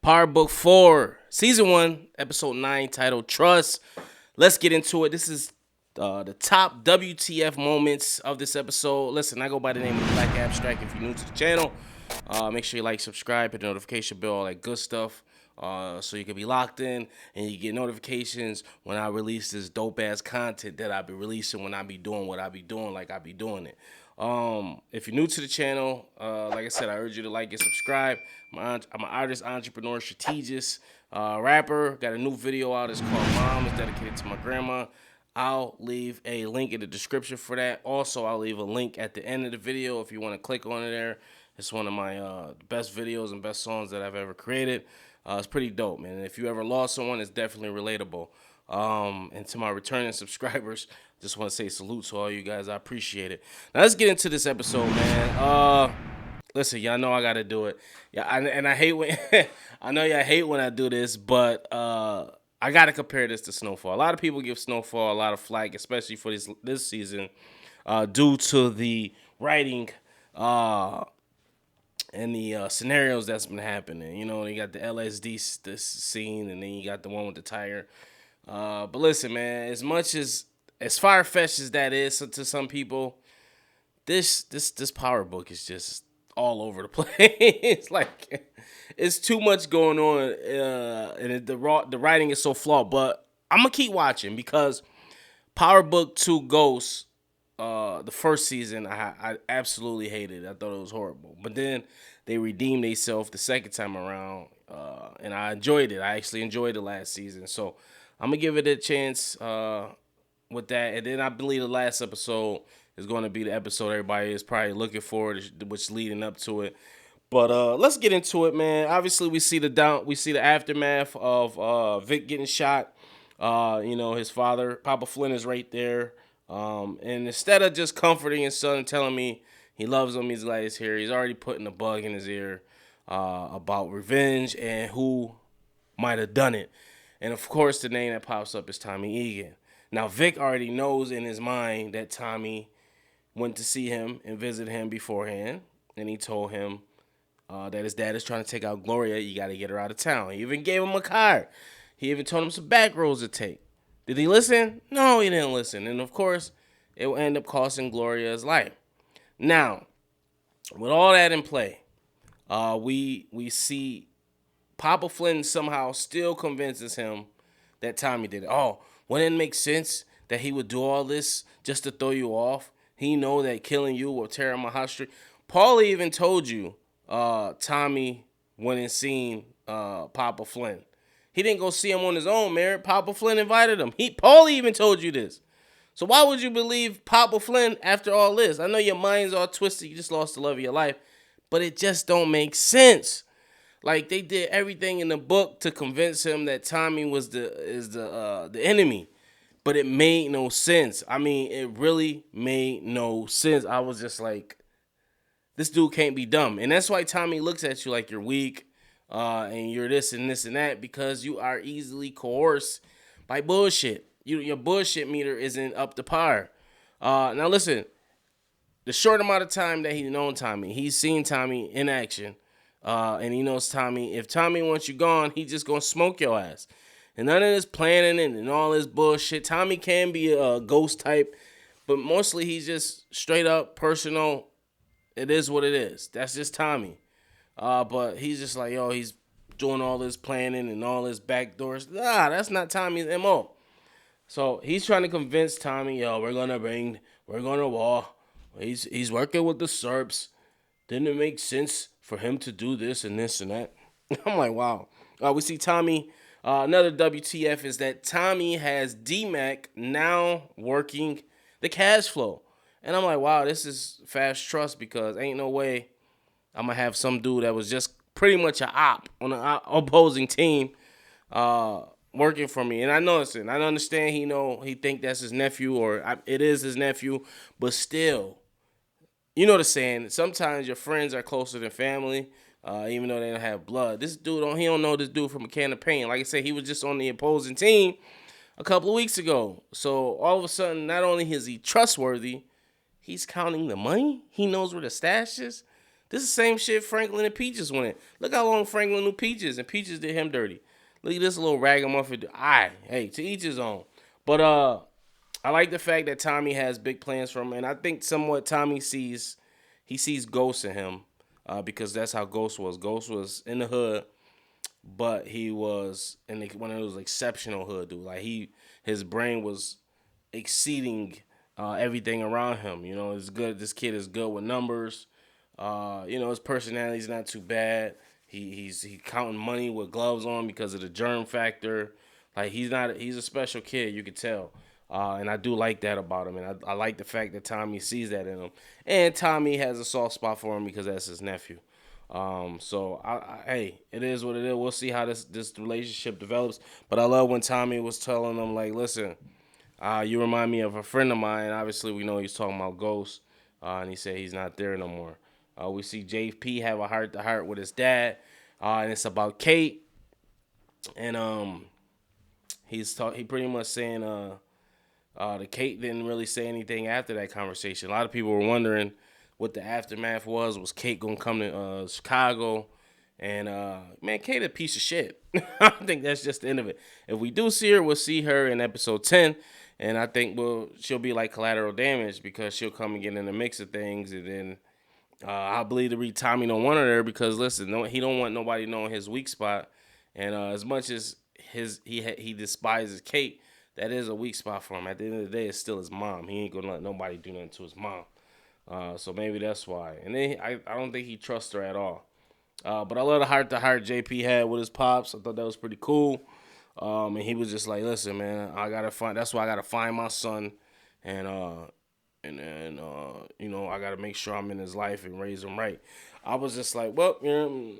Power Book 4, Season 1, Episode 9, titled Trust. Let's get into it. This is the top WTF moments of this episode. Listen, I go by the name of Black Abstract. If you're new to the channel, make sure you like, subscribe, hit the notification bell, all that good stuff. So you can be locked in and you get notifications when I release this dope-ass content that I be releasing when I be doing what I be doing like I be doing it. If you're new to the channel, like I said, I urge you to like and subscribe. I'm an artist, entrepreneur, strategist, rapper. Got a new video out. It's called Mom. It's dedicated to my grandma. I'll leave a link in the description for that. Also, I'll leave a link at the end of the video if you want to click on it there. It's one of my best videos and best songs that I've ever created. It's pretty dope, man. And if you ever lost someone, it's definitely relatable. And to my returning subscribers, just want to say salute to all you guys. I appreciate it. Now let's get into this episode, man. Listen, y'all know I gotta do it. Yeah, and I hate when I know y'all hate when I do this, but I gotta compare this to Snowfall. A lot of people give Snowfall a lot of flack, especially for this season, due to the writing and the scenarios that's been happening. You know, you got the LSD this scene, and then you got the one with the tire. But listen, man, as much as far-fetched as that is to some people, this Power Book is just all over the place. Like, it's too much going on, and the writing is so flawed. But I'm gonna keep watching because Power Book 2 Ghosts, the first season, I absolutely hated it. I thought it was horrible. But then they redeemed themselves the second time around, and I enjoyed it. I actually enjoyed the last season. So I'm going to give it a chance with that. And then I believe the last episode is going to be the episode everybody is probably looking for, which is leading up to it. But let's get into it, man. Obviously, we see the aftermath of Vic getting shot. You know, his father, Papa Flynn, is right there. And instead of just comforting his son and telling me he loves him, he's glad he's here, he's already putting a bug in his ear about revenge and who might have done it. And of course, the name that pops up is Tommy Egan. Now, Vic already knows in his mind that Tommy went to see him and visit him beforehand, and he told him that his dad is trying to take out Gloria. You got to get her out of town. He even gave him a car. He even told him some back roads to take. Did he listen? No, he didn't listen. And of course, it will end up costing Gloria's life. Now, with all that in play, we see Papa Flynn somehow still convinces him that Tommy did it. Oh, wouldn't it make sense that he would do all this just to throw you off? He know that killing you will tear him a hot streak. Paulie even told you Tommy went and seen Papa Flynn. He didn't go see him on his own, man. Papa Flynn invited him. Paulie even told you this. So why would you believe Papa Flynn after all this? I know your mind's all twisted. You just lost the love of your life. But it just don't make sense. Like, they did everything in the book to convince him that Tommy was the enemy. But it made no sense. I mean, it really made no sense. I was just like, this dude can't be dumb. And that's why Tommy looks at you like you're weak. And you're this and this and that because you are easily coerced by bullshit. Your bullshit meter isn't up to par. Now listen, the short amount of time that he's known Tommy, he's seen Tommy in action, and he knows Tommy. If Tommy wants you gone, he's just gonna smoke your ass. And none of this planning and all this bullshit. Tommy can be a ghost type, but mostly he's just straight up personal. It is what it is. That's just Tommy. But he's just like, yo, he's doing all this planning and all this backdoors. Nah, that's not Tommy's MO. So he's trying to convince Tommy, yo, we're gonna war. He's working with the Serps. Didn't it make sense for him to do this and this and that? I'm like, wow. We see Tommy. Another WTF is that Tommy has D-Mac now working the cash flow. And I'm like, wow, this is fast trust because ain't no way I'm going to have some dude that was just pretty much an op on an opposing team working for me. And I know it's I understand he think that's his nephew or it is his nephew. But still, you know the saying, sometimes your friends are closer than family, even though they don't have blood. This dude, he don't know this dude from a can of paint. Like I said, he was just on the opposing team a couple of weeks ago. So all of a sudden, not only is he trustworthy, he's counting the money. He knows where the stash is. This is the same shit Franklin and Peaches wanted. Look how long Franklin knew Peaches, and Peaches did him dirty. Look at this little ragamuffin. Hey, to each his own. But I like the fact that Tommy has big plans for him, and I think somewhat Tommy sees Ghost in him, because that's how Ghost was. Ghost was in the hood, but he was in one of those exceptional hood dude. Like his brain was exceeding everything around him. You know, it's good. This kid is good with numbers. You know, his personality's not too bad. He's counting money with gloves on because of the germ factor. Like he's a special kid. You could tell. And I do like that about him, and I like the fact that Tommy sees that in him, and Tommy has a soft spot for him because that's his nephew. So hey, it is what it is. We'll see how this relationship develops. But I love when Tommy was telling them, like, listen, you remind me of a friend of mine. Obviously, we know he's talking about Ghost, and he said he's not there no more. We see JP have a heart to heart with his dad, and it's about Kate, and he pretty much saying the Kate didn't really say anything after that conversation. A lot of people were wondering what the aftermath was. Was Kate gonna come to Chicago? And man, Kate a piece of shit. I think that's just the end of it. If we do see her, we'll see her in episode 10, and I think she'll be like collateral damage because she'll come and get in the mix of things, and then I believe the read Tommy don't want her there because listen, he don't want nobody knowing his weak spot, and as much as he despises Kate, that is a weak spot for him. At the end of the day, it's still his mom. He ain't gonna let nobody do nothing to his mom. So maybe that's why. And then I don't think he trusts her at all. But I love the heart to heart JP had with his pops. I thought that was pretty cool. And he was just like, listen, man, that's why I gotta find my son, and then you know, I gotta make sure I'm in his life and raise him right. I was just like, well, you know,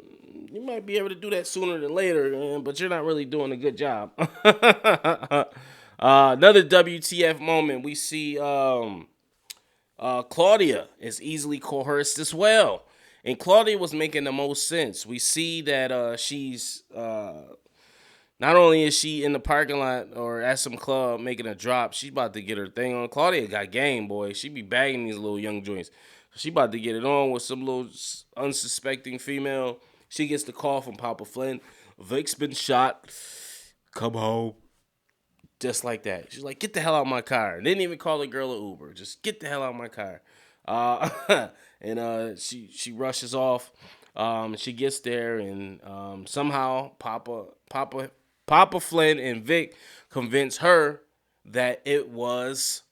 you might be able to do that sooner than later, but you're not really doing a good job. Another WTF moment. We see Claudia is easily coerced as well. And Claudia was making the most sense. We see that she's not only is she in the parking lot or at some club making a drop, she's about to get her thing on. Claudia got game, boy. She be bagging these little young joints. She about to get it on with some little unsuspecting female. She gets the call from Papa Flynn. Vic's been shot. Come home. Just like that. She's like, get the hell out of my car. Didn't even call the girl an Uber. Just get the hell out of my car. And she rushes off. She gets there, and somehow Papa Flynn and Vic convince her that it was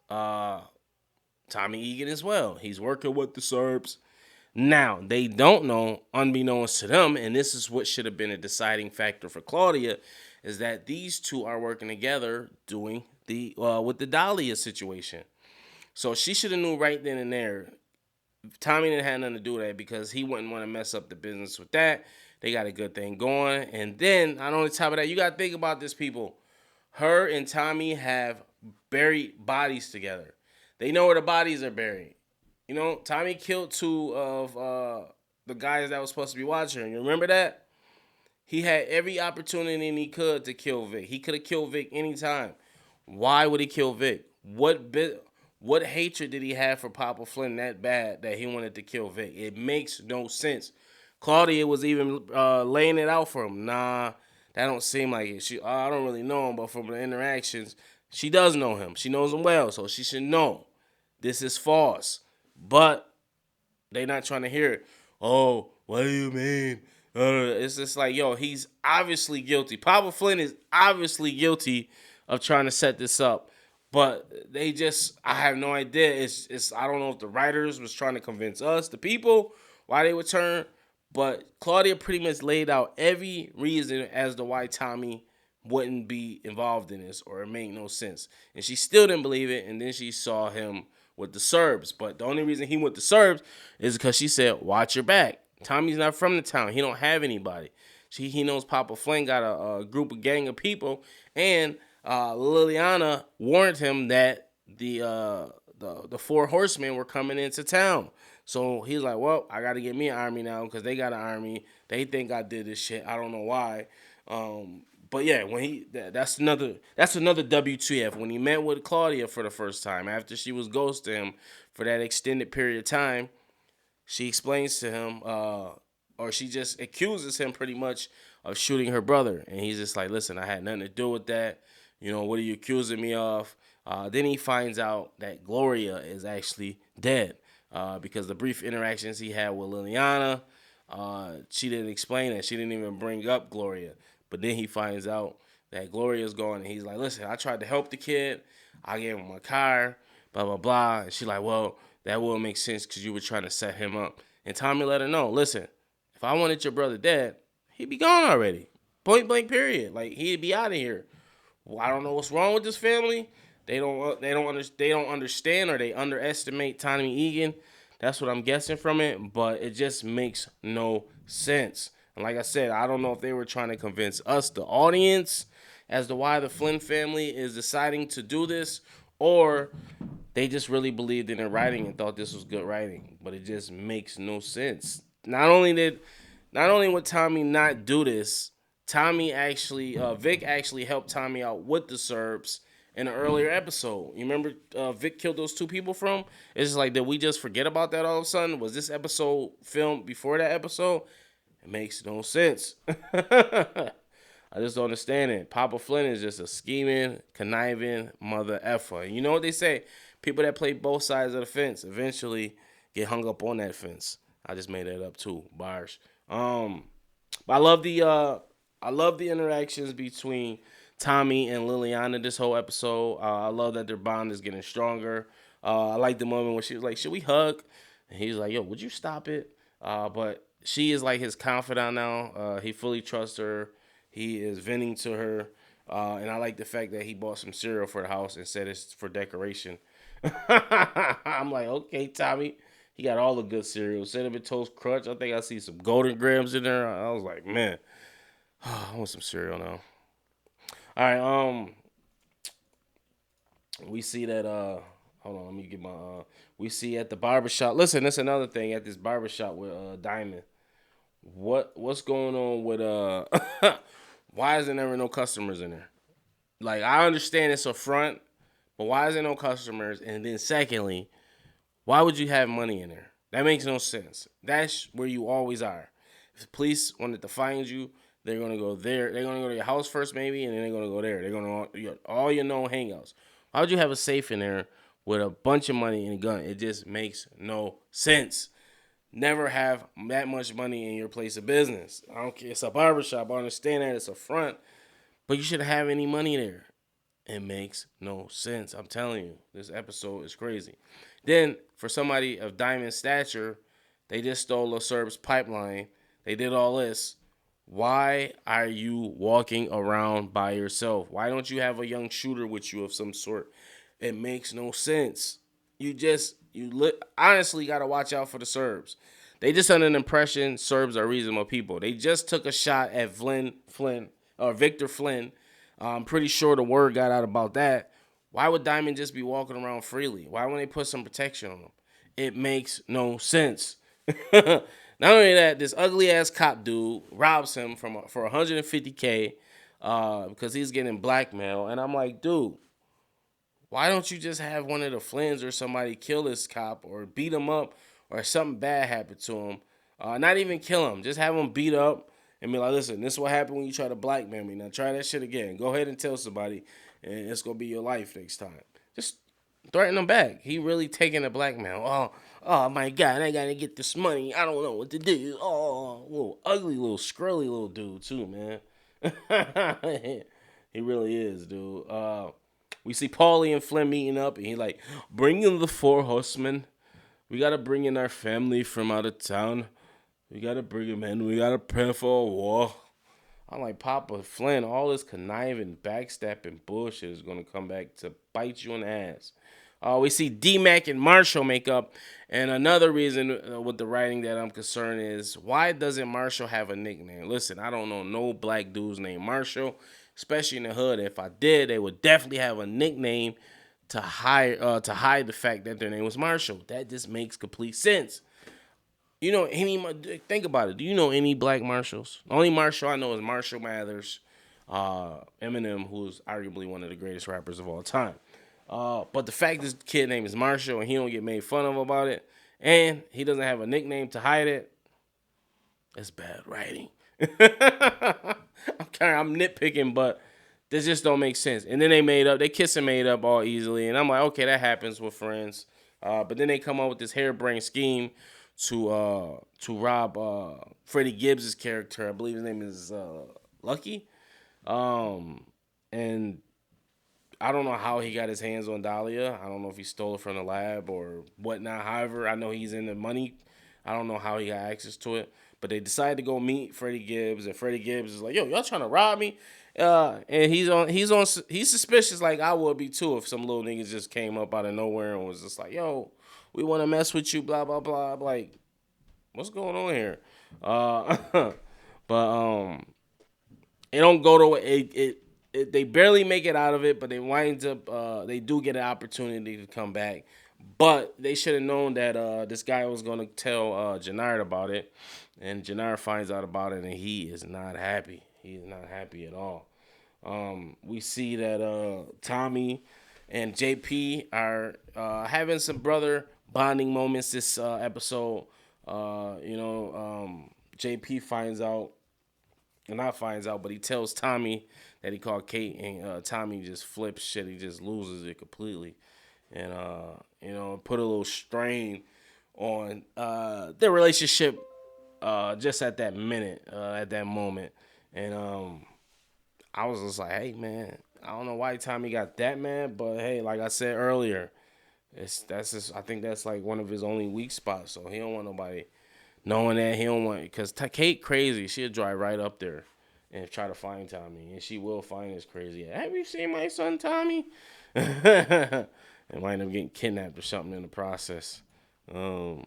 Tommy Egan as well. He's working with the Serbs. Now, they don't know, unbeknownst to them, and this is what should have been a deciding factor for Claudia, is that these two are working together doing with the Dahlia situation. So she should have knew right then and there. Tommy didn't have nothing to do with that because he wouldn't want to mess up the business with that. They got a good thing going. And then, on the top of that, you got to think about this, people. Her and Tommy have buried bodies together. They know where the bodies are buried. You know, Tommy killed two of the guys that was supposed to be watching. You remember that? He had every opportunity he could to kill Vic. He could have killed Vic anytime. Why would he kill Vic? What hatred did he have for Papa Flynn that bad that he wanted to kill Vic? It makes no sense. Claudia was even laying it out for him. Nah, that don't seem like it. I don't really know him, but from the interactions, she does know him. She knows him well, so she should know this is false. But they not trying to hear it. Oh, what do you mean? It's just like, yo, he's obviously guilty. Papa Flynn is obviously guilty of trying to set this up. But I have no idea. It's I don't know if the writers was trying to convince us, the people, why they would turn. But Claudia pretty much laid out every reason as to why Tommy wouldn't be involved in this, or it made no sense. And she still didn't believe it, and then she saw him with the Serbs. But the only reason he went to Serbs is because she said, watch your back. Tommy's not from the town. He don't have anybody. He knows Papa Flynn got a gang of people, and Liliana warned him that the four horsemen were coming into town. So he's like, well, I got to get me an army now because they got an army. They think I did this shit. I don't know why. But yeah, when that's another WTF. When he met with Claudia for the first time after she was ghosting him for that extended period of time, she explains to him, or she just accuses him pretty much of shooting her brother. And he's just like, listen, I had nothing to do with that. What are you accusing me of? Then he finds out that Gloria is actually dead because the brief interactions he had with Liliana, she didn't explain it. She didn't even bring up Gloria. But then he finds out that Gloria's gone, and he's like, listen, I tried to help the kid. I gave him my car, blah, blah, blah. And she's like, well, that wouldn't make sense because you were trying to set him up. And Tommy let her know, listen, if I wanted your brother dead, he'd be gone already. Point blank period. Like, he'd be out of here. Well, I don't know what's wrong with this family. They don't understand, or they underestimate Tommy Egan. That's what I'm guessing from it, but it just makes no sense. And like I said, I don't know if they were trying to convince us, the audience, as to why the Flynn family is deciding to do this, or they just really believed in their writing and thought this was good writing. But it just makes no sense. Not only would Tommy not do this, Vic actually helped Tommy out with the Serbs in an earlier episode. You remember Vic killed those two people from? It's just like, did we just forget about that all of a sudden? Was this episode filmed before that episode? It makes no sense. I just don't understand it. Papa Flynn is just a scheming, conniving mother effer. And you know what they say? People that play both sides of the fence eventually get hung up on that fence. I just made that up too. Bars. But I love the interactions between Tommy and Liliana this whole episode. I love that their bond is getting stronger. I like the moment when she was like, should we hug? And he's like, yo, would you stop it? But she is like his confidant now. He fully trusts her. He is venting to her. And I like the fact that he bought some cereal for the house and said it's for decoration. I'm like, okay, Tommy. He got all the good cereal. Cinnamon Toast Crunch. I think I see some Golden Grams in there. I was like, man, I want some cereal now. All right, we see that, hold on, let me get my, we see at the barbershop. Listen, that's another thing at this barbershop with Diamond. What's going on with, why is there never no customers in there? Like, I understand it's a front, but why is there no customers? And then secondly, why would you have money in there? That makes no sense. That's where you always are. If the police wanted to find you, they're going to go there. They're going to go to your house first maybe, and then they're going to go there. They're going to all your known hangouts. Why would you have a safe in there with a bunch of money and a gun? It just makes no sense. Never have that much money in your place of business. I don't care. It's a barbershop. I understand that it's a front, but you shouldn't have any money there. It makes no sense. I'm telling you, this episode is crazy. Then, for somebody of Diamond's stature, they just stole a Serb's pipeline. They did all this. Why are you walking around by yourself? Why don't you have a young shooter with you of some sort? It makes no sense. Honestly got to watch out for the Serbs. They just under an impression Serbs are reasonable people. They just took a shot at Victor Flynn. I'm pretty sure the word got out about that. Why would Diamond just be walking around freely? Why wouldn't they put some protection on him? It makes no sense. Not only that, this ugly ass cop dude robs him for $150K because he's getting blackmail. And I'm like, dude, why don't you just have one of the Flynns or somebody kill this cop or beat him up or something bad happen to him? Not even kill him. Just have him beat up and be like, listen, this is what happened when you try to blackmail me. Now try that shit again. Go ahead and tell somebody, and it's going to be your life next time. Just threaten him back. He really taking a blackmail. Oh my God, I got to get this money. I don't know what to do. Oh, little ugly, little scrully little dude too, man. He really is, dude. We see Paulie and Flynn meeting up, and he like, bring in the 4 horsemen. We got to bring in our family from out of town. We got to bring them in. We got to prepare for a war. I'm like, Papa Flynn, all this conniving, backstabbing bullshit is going to come back to bite you in the ass. We see D-Mac and Marshall make up. And another reason with the writing that I'm concerned is, why doesn't Marshall have a nickname? Listen, I don't know no black dudes named Marshall, especially in the hood. If I did, they would definitely have a nickname to hide the fact that their name was Marshall. That just makes complete sense. You know, think about it. Do you know any black Marshalls? The only Marshall I know is Marshall Mathers, Eminem, who's arguably one of the greatest rappers of all time. But the fact this kid name is Marshall and he don't get made fun of about it, and he doesn't have a nickname to hide it. It's bad writing. I'm nitpicking, but this just don't make sense. And then they kiss and made up all easily, and I'm like, okay, that happens with friends. But then they come up with this harebrained scheme to rob Freddie Gibbs' character. I believe his name is Lucky. Um, and I don't know how he got his hands on Dahlia. I don't know if he stole it from the lab or whatnot. However, I know he's in the money. I don't know how he got access to it. But they decided to go meet Freddie Gibbs, and Freddie Gibbs is like, "Yo, y'all trying to rob me?" And he's suspicious, like I would be too, if some little niggas just came up out of nowhere and was just like, "Yo, we want to mess with you," blah blah blah. I'm like, what's going on here? Uh, but it don't go to they barely make it out of it, but they wind up they do get an opportunity to come back. But they should have known that this guy was gonna tell Jannard about it, and Jannard finds out about it, and he is not happy. He is not happy at all. We see that Tommy and JP are having some brother bonding moments this episode. JP finds out, and not finds out, but he tells Tommy that he called Kate, and Tommy just flips shit. He just loses it completely, and put a little strain on their relationship just at that minute, at that moment, and I was just like, hey man, I don't know why Tommy got that mad, but hey, like I said earlier, that's just, I think that's like one of his only weak spots. So he don't want nobody knowing that. He don't want, because Kate crazy. She'll drive right up there and try to find Tommy, and she will find this crazy. Have you seen my son Tommy? And wind up getting kidnapped or something in the process. So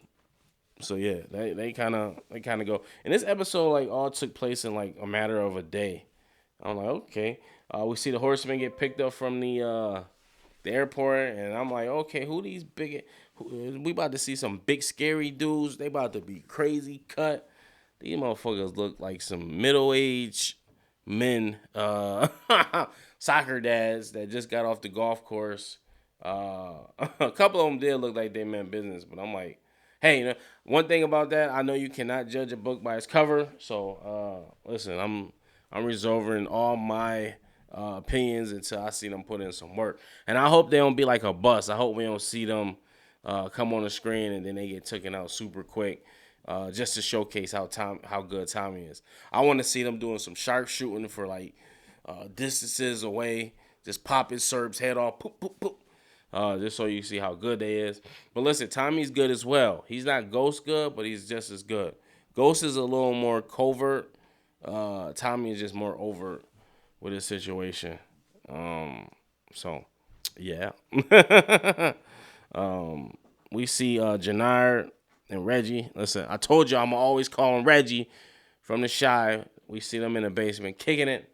yeah, they kind of go. And this episode like all took place in like a matter of a day. I'm like, okay. We see the horsemen get picked up from the airport, and I'm like, okay, who these big? We about to see some big scary dudes. They about to be crazy cut. These motherfuckers look like some middle-aged men, soccer dads that just got off the golf course. A couple of them did look like they meant business, but I'm like, hey, one thing about that, I know you cannot judge a book by its cover. So listen, I'm reserving all my opinions until I see them put in some work, and I hope they don't be like a bust. I hope we don't see them come on the screen and then they get taken out super quick. Just to showcase how good Tommy is. I want to see them doing some sharpshooting for like distances away, just popping Serb's head off, poop, poop, poop. Just so you see how good they is. But listen, Tommy's good as well. He's not Ghost good, but he's just as good. Ghost is a little more covert. Tommy is just more overt with his situation. So, yeah. We see Jannard and Reggie. Listen, I told you I'm always calling Reggie from the Shy. We see them in the basement kicking it.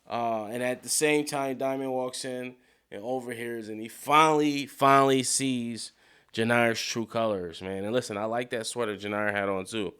And at the same time, Diamond walks in and overhears, and he finally sees Jannard's true colors, man. And listen, I like that sweater Jannard had on too.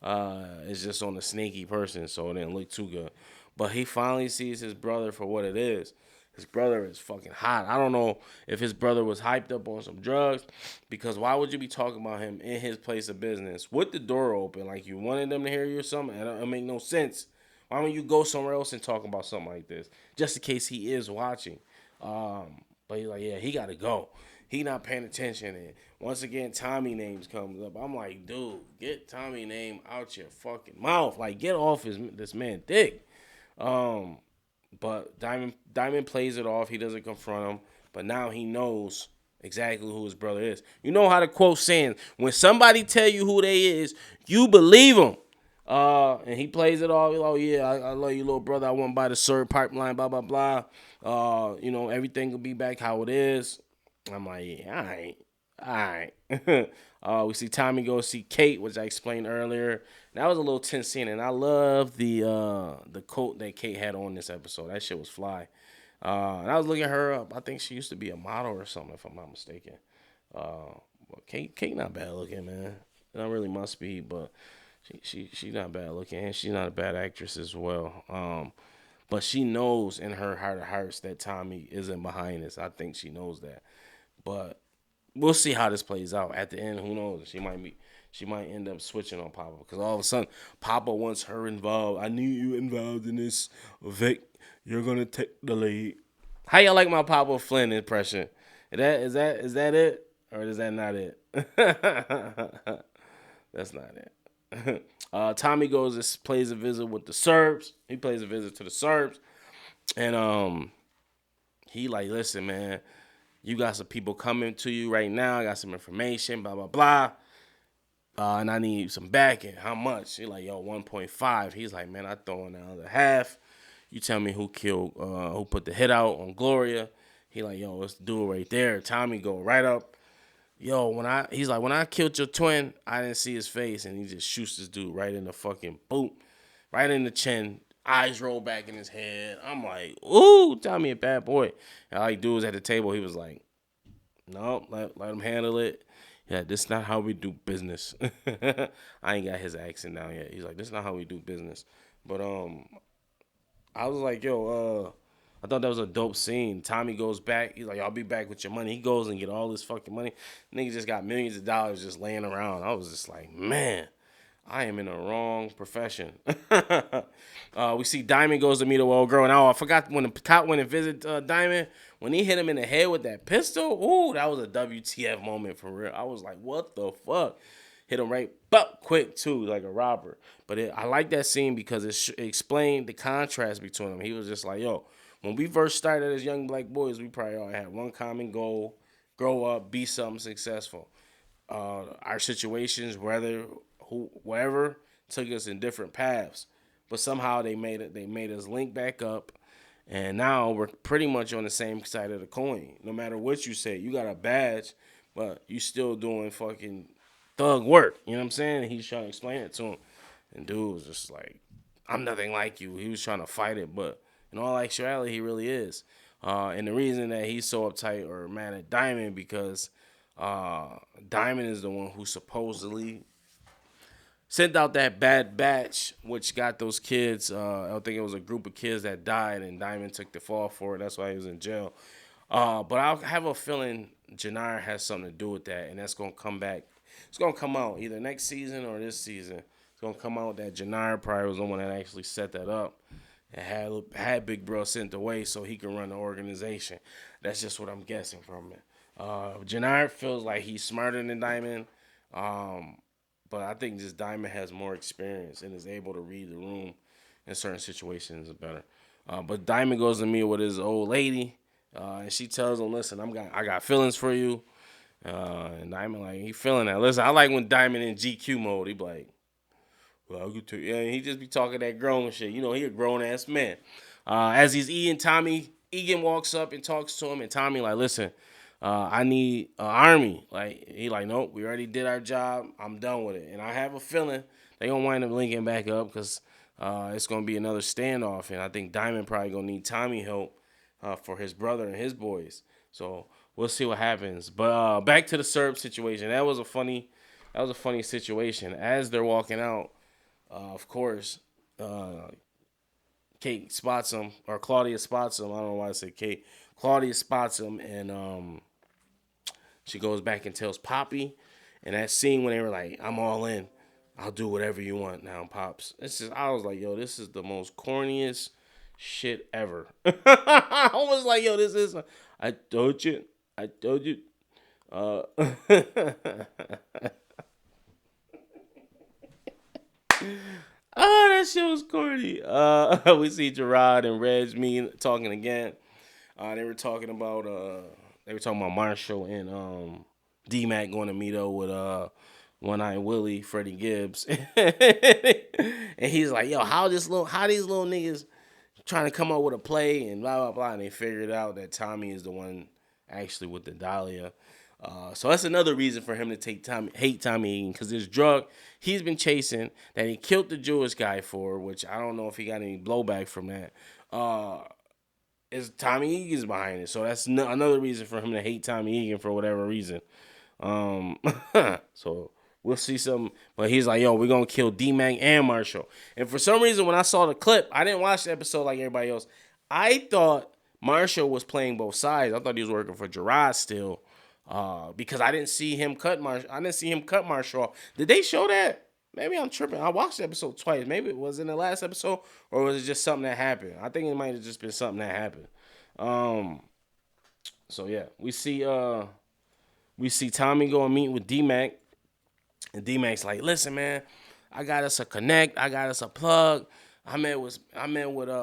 It's just on a sneaky person, so it didn't look too good. But he finally sees his brother for what it is. His brother is fucking hot. I don't know if his brother was hyped up on some drugs, because why would you be talking about him in his place of business with the door open? Like you wanted them to hear you or something? It make no sense. Why don't you go somewhere else and talk about something like this? Just in case he is watching. But he's like, yeah, he got to go. He not paying attention. And once again, Tommy names comes up. I'm like, dude, get Tommy name out your fucking mouth. Like, get off this man dick. But Diamond plays it off. He doesn't confront him. But now he knows exactly who his brother is. You know how the quote saying, when somebody tell you who they is, you believe them. And he plays it off. Oh, yeah, I love you, little brother. I went by the Sir pipeline, blah, blah, blah. Everything will be back how it is. I'm like, yeah, all right. We see Tommy go see Kate, which I explained earlier. That was a little tense scene, and I love the coat that Kate had on this episode. That shit was fly. And I was looking her up. I think she used to be a model or something, if I'm not mistaken. But Kate not bad looking, man. Not really must be, but she not bad looking, and she's not a bad actress as well. But she knows in her heart of hearts that Tommy isn't behind this. I think she knows that. But we'll see how this plays out at the end. Who knows? She might end up switching on Papa because all of a sudden Papa wants her involved. I need you involved in this, Vic. You're gonna take the lead. How y'all like my Papa Flynn impression? Is that it or is that not it? That's not it. Tommy goes and plays a visit with the Serbs. He plays a visit to the Serbs, and he like, listen, man, you got some people coming to you right now. I got some information, blah blah blah. And I need some backing. How much? He like, yo, 1.5. He's like, man, I throw in the other half. You tell me who put the hit out on Gloria. He like, yo, let's do it right there. Tommy go right up. Yo, he's like, when I killed your twin, I didn't see his face, and he just shoots this dude right in the fucking boot, right in the chin. Eyes roll back in his head. I'm like, ooh, Tommy a bad boy. And like dudes at the table, he was like, no, let him handle it. Yeah, this is not how we do business. I ain't got his accent down yet. He's like, this is not how we do business. But I was like, yo, I thought that was a dope scene. Tommy goes back. He's like, I'll be back with your money. He goes and get all this fucking money. Nigga just got millions of dollars just laying around. I was just like, man, I am in the wrong profession. We see Diamond goes to meet a old girl. Now, I forgot when the cop went and visited Diamond. When he hit him in the head with that pistol, ooh, that was a WTF moment for real. I was like, what the fuck? Hit him right, but quick too, like a robber. But I like that scene because it explained the contrast between them. He was just like, yo, when we first started as young black boys, we probably all had one common goal: grow up, be something successful. Our situations, wherever, took us in different paths, but somehow they made us link back up, and now we're pretty much on the same side of the coin. No matter what you say, you got a badge, but you still doing fucking thug work. You know what I'm saying? And he's trying to explain it to him, and dude was just like, I'm nothing like you. He was trying to fight it, but in all actuality, he really is. And the reason that he's so uptight or mad at Diamond because Diamond is the one who supposedly sent out that bad batch, which got those kids. I think it was a group of kids that died, and Diamond took the fall for it. That's why he was in jail. But I have a feeling Janiyah has something to do with that, and that's gonna come back. It's gonna come out either next season or this season. It's gonna come out that Janiyah probably was the one that actually set that up and had Big Bro sent away so he can run the organization. That's just what I'm guessing from it. Janiyah feels like he's smarter than Diamond, but I think just Diamond has more experience and is able to read the room in certain situations better. But Diamond goes to meet with his old lady, and she tells him, "Listen, I got feelings for you." And Diamond like he feeling that. Listen, I like when Diamond in GQ mode. He be like, well, yeah, he just be talking that grown shit. You know, he a grown ass man. As he's eating, Egan walks up and talks to him, and Tommy like, listen, I need an army. Like he like, nope, we already did our job. I'm done with it, and I have a feeling they gonna wind up linking back up because it's gonna be another standoff, and I think Diamond probably gonna need Tommy help for his brother and his boys. So we'll see what happens. But back to the Serb situation. That was a funny situation. As they're walking out. Of course, Kate spots him, or Claudia spots him. I don't know why I said Kate. Claudia spots him, and she goes back and tells Poppy. And that scene when they were like, I'm all in. I'll do whatever you want now, Pops. I was like, yo, this is the most corniest shit ever. I was like, yo, this is, I told you. Oh, that shit was corny. We see Gerard and Reg talking again. They were talking about Marshall and D-Mac going to meet up with One Eye Willie, Freddie Gibbs. And he's like, yo, how these little niggas trying to come up with a play and blah blah blah, and they figured out that Tommy is the one actually with the Dahlia. So that's another reason for him to hate Tommy Egan, because this drug he's been chasing that he killed the Jewish guy for, which I don't know if he got any blowback from that. Is Tommy Egan's behind it, so that's another reason for him to hate Tommy Egan for whatever reason. So we'll see some, but he's like, yo, we're gonna kill D-Mac and Marshall. And for some reason, when I saw the clip, I didn't watch the episode like everybody else. I thought Marshall was playing both sides. I thought he was working for Gerard still. Because I didn't see him cut Marshall off. Did they show that? Maybe I'm tripping. I watched the episode twice. Maybe it was in the last episode, or was it just something that happened? I think it might have just been something that happened. Um, so yeah, we see Tommy go and meet with D-Mac, and D-Mac's like, listen, man, I got us a connect, I got us a plug. I met with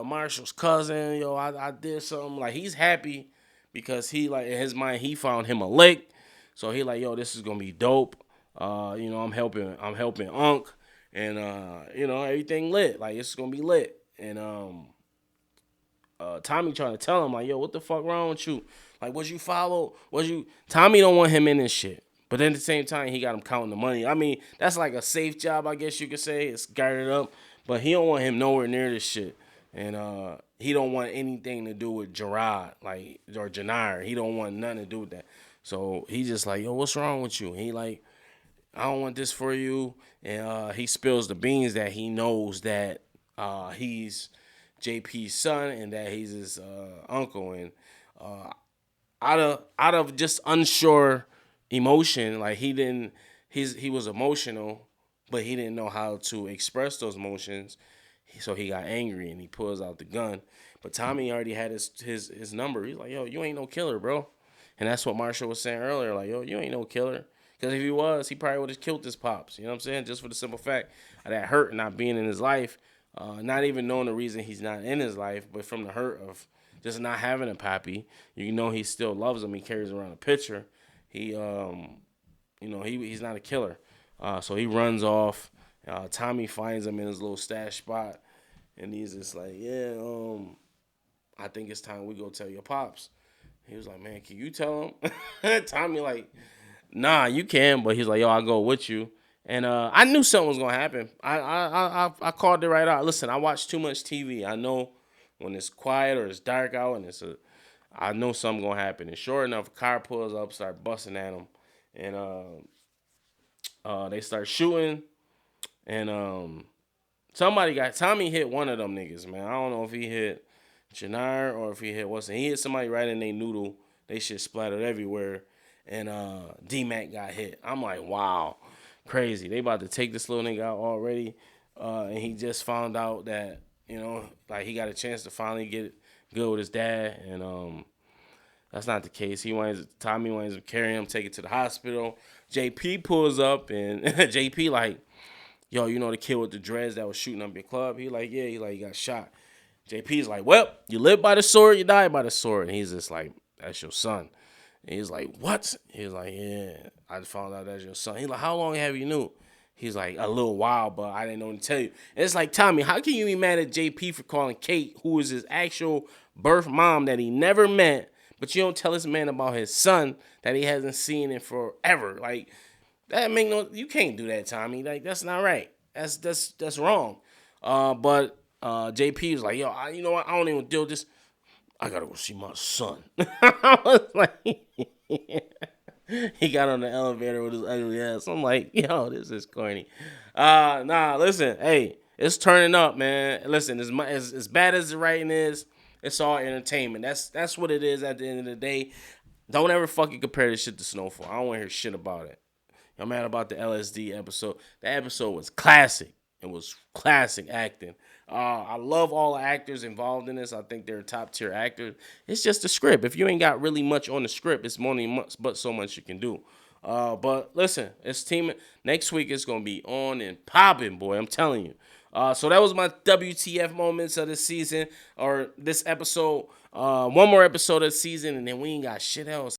Marshall's cousin. Yo, I did something. Like, he's happy because he, like, in his mind, he found him a lick. So he like, yo, this is gonna be dope. I'm helping Unc, and everything lit. Like, it's gonna be lit. And Tommy trying to tell him like, yo, what the fuck wrong with you? Like, was you follow? Was you? Tommy don't want him in this shit. But then at the same time, he got him counting the money. I mean, that's like a safe job, I guess you could say. It's guarded up. But he don't want him nowhere near this shit. And he don't want anything to do with Gerard, like, or Janire. He don't want nothing to do with that. So he just like, yo, what's wrong with you? And he like, I don't want this for you. And he spills the beans that he knows that he's JP's son and that he's his uncle. And out of just unsure emotion, like, he was emotional, but he didn't know how to express those emotions. So he got angry and he pulls out the gun. But Tommy already had his number. He's like, yo, you ain't no killer, bro. And that's what Marshall was saying earlier. Like, yo, you ain't no killer. Because if he was, he probably would have killed his pops. You know what I'm saying? Just for the simple fact of that hurt not being in his life. Not even knowing the reason he's not in his life, but from the hurt of just not having a pappy. You know he still loves him. He carries around a picture. He's not a killer. So he runs off. Tommy finds him in his little stash spot. And he's just like, yeah, I think it's time we go tell your pops. He was like, man, can you tell him? Tommy like, nah, you can. But he's like, yo, I'll go with you. And I knew something was gonna happen. I called it right out. Listen, I watch too much TV. I know when it's quiet or it's dark out, and I know something gonna happen. And sure enough, a car pulls up, start busting at him, and they start shooting. And Tommy hit one of them niggas, man. I don't know if he hit Jannar or if he hit Wilson. He hit somebody right in their noodle. They shit splattered everywhere. And D-Mac got hit. I'm like, wow, crazy. They about to take this little nigga out already. And he just found out that, like, he got a chance to finally get good with his dad. And that's not the case. Tommy winds up carrying him, take it to the hospital. JP pulls up, and JP like, yo, you know the kid with the dreads that was shooting up your club? He like, yeah, he got shot. JP's like, well, you live by the sword, you die by the sword. And he's just like, that's your son. And he's like, what? He's like, yeah, I found out that's your son. He's like, how long have you knew? He's like, a little while, but I didn't know to tell you. And it's like, Tommy, how can you be mad at JP for calling Kate, who is his actual birth mom that he never met, but you don't tell this man about his son that he hasn't seen in forever? Like, you can't do that, Tommy. Like, that's not right. That's wrong. But JP was like, yo, you know what? I don't even deal with this. I gotta go see my son. I was like, he got on the elevator with his ugly ass. I'm like, yo, this is corny. Nah, listen, hey, it's turning up, man. Listen, as bad as the writing is, it's all entertainment. That's what it is at the end of the day. Don't ever fucking compare this shit to Snowfall. I don't want to hear shit about it. I'm mad about the LSD episode. The episode was classic. It was classic acting. I love all the actors involved in this. I think they're top tier actors. It's just the script. If you ain't got really much on the script, it's only much, but so much you can do. But listen, it's team. Next week it's gonna be on and popping, boy. I'm telling you. So that was my WTF moments of the season, or this episode. One more episode of the season, and then we ain't got shit else.